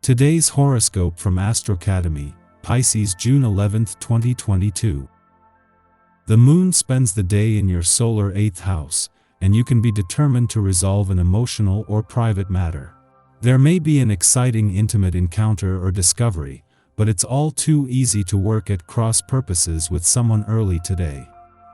Today's horoscope from Astrocademy, Pisces June 11, 2022. The moon spends the day in your solar 8th house, and you can be determined to resolve an emotional or private matter. There may be an exciting intimate encounter or discovery, but it's all too easy to work at cross purposes with someone early today.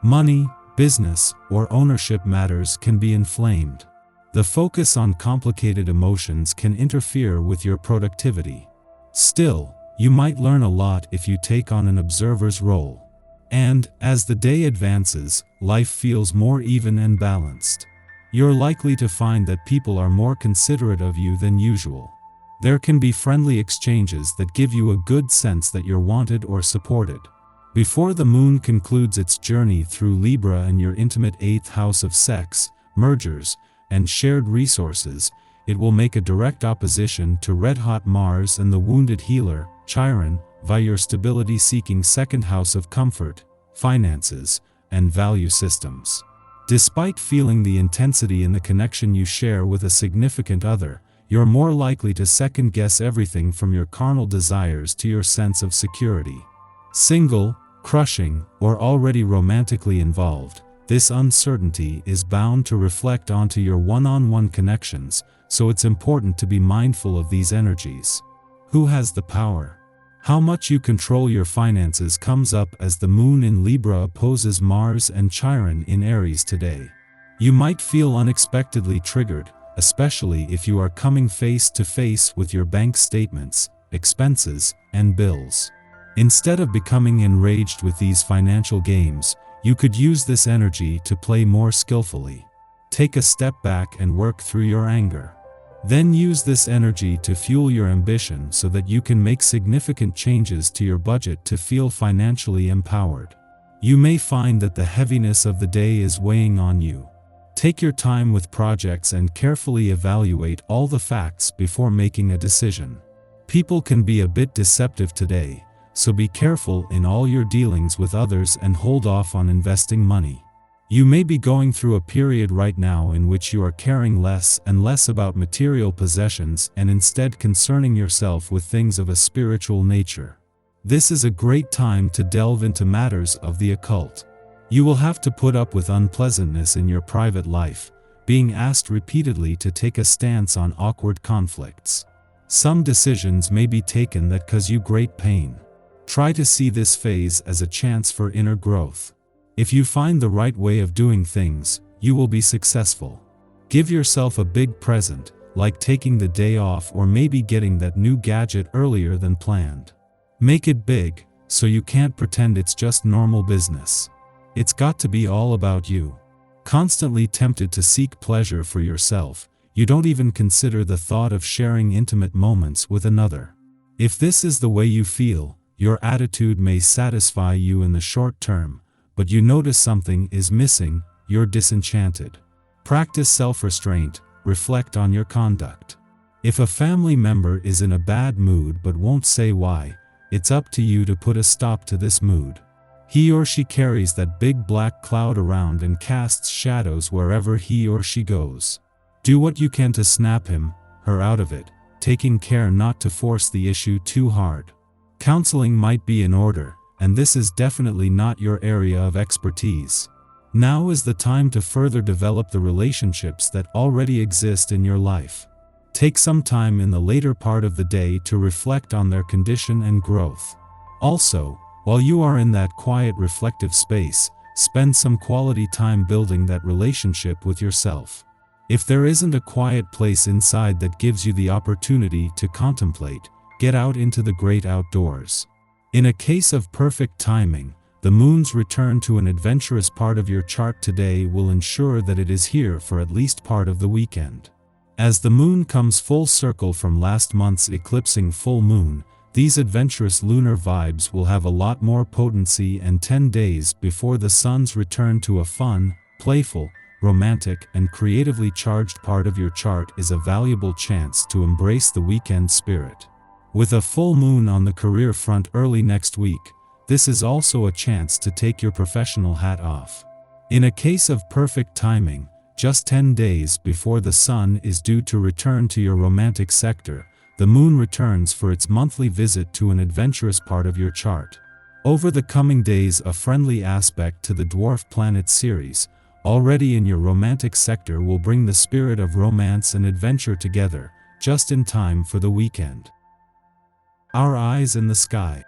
Money, business, or ownership matters can be inflamed. The focus on complicated emotions can interfere with your productivity. Still, you might learn a lot if you take on an observer's role. And, as the day advances, life feels more even and balanced. You're likely to find that people are more considerate of you than usual. There can be friendly exchanges that give you a good sense that you're wanted or supported. Before the moon concludes its journey through Libra and your intimate 8th house of sex, mergers, and shared resources, it will make a direct opposition to red-hot Mars and the wounded healer, Chiron, via your stability-seeking 2nd house of comfort, finances, and value systems. Despite feeling the intensity in the connection you share with a significant other, you're more likely to second-guess everything from your carnal desires to your sense of security. Single, crushing, or already romantically involved, this uncertainty is bound to reflect onto your one-on-one connections, so it's important to be mindful of these energies. Who has the power? How much you control your finances comes up as the moon in Libra opposes Mars and Chiron in Aries today. You might feel unexpectedly triggered, especially if you are coming face to face with your bank statements, expenses, and bills. Instead of becoming enraged with these financial games, you could use this energy to play more skillfully. Take a step back and work through your anger. Then use this energy to fuel your ambition so that you can make significant changes to your budget to feel financially empowered. You may find that the heaviness of the day is weighing on you. Take your time with projects and carefully evaluate all the facts before making a decision. People can be a bit deceptive today, so be careful in all your dealings with others and hold off on investing money. You may be going through a period right now in which you are caring less and less about material possessions and instead concerning yourself with things of a spiritual nature. This is a great time to delve into matters of the occult. You will have to put up with unpleasantness in your private life, being asked repeatedly to take a stance on awkward conflicts. Some decisions may be taken that cause you great pain. Try to see this phase as a chance for inner growth. If you find the right way of doing things, you will be successful. Give yourself a big present, like taking the day off or maybe getting that new gadget earlier than planned. Make it big, so you can't pretend it's just normal business. It's got to be all about you. Constantly tempted to seek pleasure for yourself, you don't even consider the thought of sharing intimate moments with another. If this is the way you feel, your attitude may satisfy you in the short term, but you notice something is missing, you're disenchanted. Practice self-restraint, reflect on your conduct. If a family member is in a bad mood but won't say why, it's up to you to put a stop to this mood. He or she carries that big black cloud around and casts shadows wherever he or she goes. Do what you can to snap him, her out of it, taking care not to force the issue too hard. Counseling might be in order, and this is definitely not your area of expertise. Now is the time to further develop the relationships that already exist in your life. Take some time in the later part of the day to reflect on their condition and growth. Also, while you are in that quiet reflective space, spend some quality time building that relationship with yourself. If there isn't a quiet place inside that gives you the opportunity to contemplate, get out into the great outdoors. In a case of perfect timing, the moon's return to an adventurous part of your chart today will ensure that it is here for at least part of the weekend. As the moon comes full circle from last month's eclipsing full moon, these adventurous lunar vibes will have a lot more potency, and 10 days before the sun's return to a fun, playful, romantic, and creatively charged part of your chart is a valuable chance to embrace the weekend spirit. With a full moon on the career front early next week, this is also a chance to take your professional hat off. In a case of perfect timing, just 10 days before the sun is due to return to your romantic sector, the moon returns for its monthly visit to an adventurous part of your chart. Over the coming days, a friendly aspect to the dwarf planet Ceres, already in your romantic sector, will bring the spirit of romance and adventure together, just in time for the weekend. Our eyes in the sky.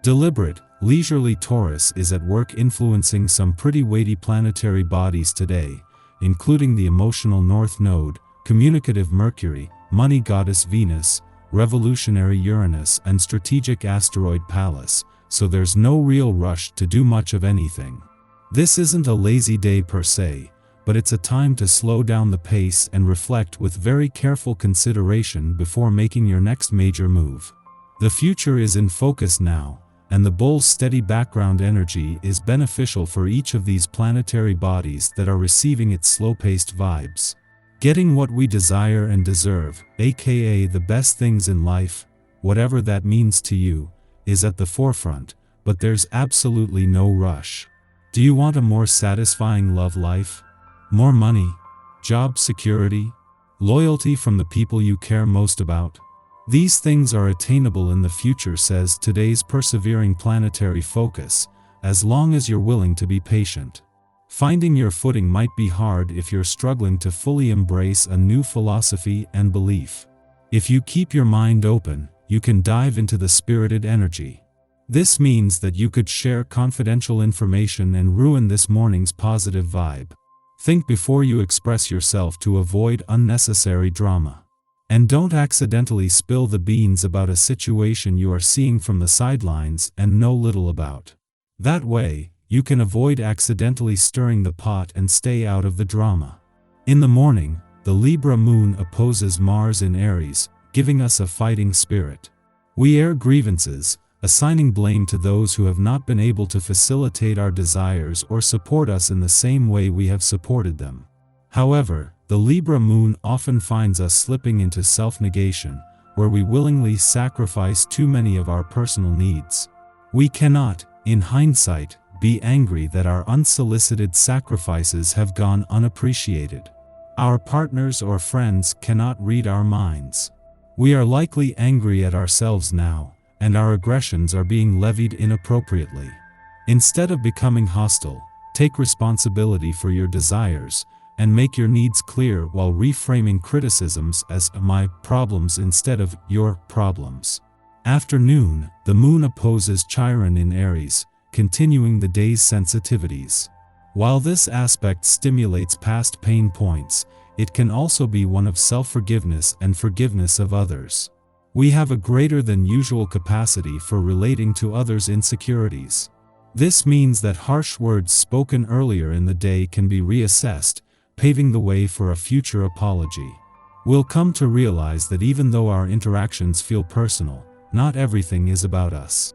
Deliberate, leisurely Taurus is at work influencing some pretty weighty planetary bodies today, including the emotional North Node, communicative Mercury, money goddess Venus, revolutionary Uranus, and strategic asteroid Pallas, so there's no real rush to do much of anything. This isn't a lazy day per se, but it's a time to slow down the pace and reflect with very careful consideration before making your next major move. The future is in focus now, and the bull's steady background energy is beneficial for each of these planetary bodies that are receiving its slow-paced vibes. Getting what we desire and deserve, aka the best things in life, whatever that means to you, is at the forefront, but there's absolutely no rush. Do you want a more satisfying love life? More money? Job security? Loyalty from the people you care most about? These things are attainable in the future, says today's persevering planetary focus, as long as you're willing to be patient. Finding your footing might be hard if you're struggling to fully embrace a new philosophy and belief. If you keep your mind open, you can dive into the spirited energy. This means that you could share confidential information and ruin this morning's positive vibe. Think before you express yourself to avoid unnecessary drama. And don't accidentally spill the beans about a situation you are seeing from the sidelines and know little about. That way, you can avoid accidentally stirring the pot and stay out of the drama. In the morning, the Libra moon opposes Mars in Aries, giving us a fighting spirit. We air grievances, assigning blame to those who have not been able to facilitate our desires or support us in the same way we have supported them. However, the Libra moon often finds us slipping into self-negation, where we willingly sacrifice too many of our personal needs. We cannot, in hindsight, be angry that our unsolicited sacrifices have gone unappreciated. Our partners or friends cannot read our minds. We are likely angry at ourselves now, and our aggressions are being levied inappropriately. Instead of becoming hostile, take responsibility for your desires, and make your needs clear while reframing criticisms as my problems instead of your problems. Afternoon, the moon opposes Chiron in Aries, continuing the day's sensitivities. While this aspect stimulates past pain points, it can also be one of self-forgiveness and forgiveness of others. We have a greater than usual capacity for relating to others' insecurities. This means that harsh words spoken earlier in the day can be reassessed, paving the way for a future apology. We'll come to realize that even though our interactions feel personal, not everything is about us.